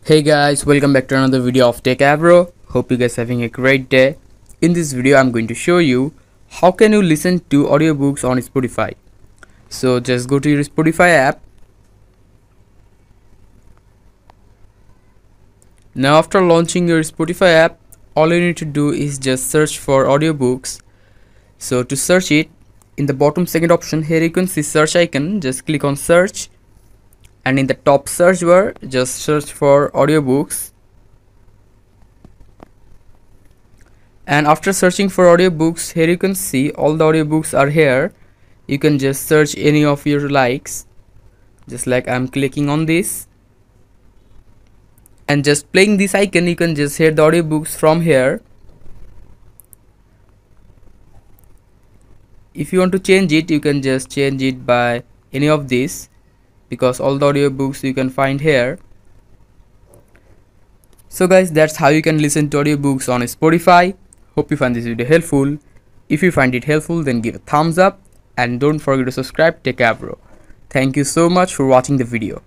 Hey guys, welcome back to another video of Tech Avro. Hope you guys having a great day. In this video I'm going to show you how can you listen to audiobooks on Spotify. So just go to your Spotify app. Now after launching your Spotify app, all you need to do is just search for audiobooks. So to search it, in the bottom second option here you can see search icon. Just click on search, and in the top search bar just search for audiobooks. And after searching for audiobooks, here you can see all the audiobooks are here. You can just search any of your likes, just like I'm clicking on this, and just playing this icon you can just hear the audiobooks from here. If you want to change it, you can just change it by any of these, because all the audiobooks you can find here. So guys, that's how you can listen to audiobooks on Spotify. Hope you find this video helpful. If you find it helpful, then give a thumbs up and don't forget to subscribe to Tech Avro. Thank you so much for watching the video.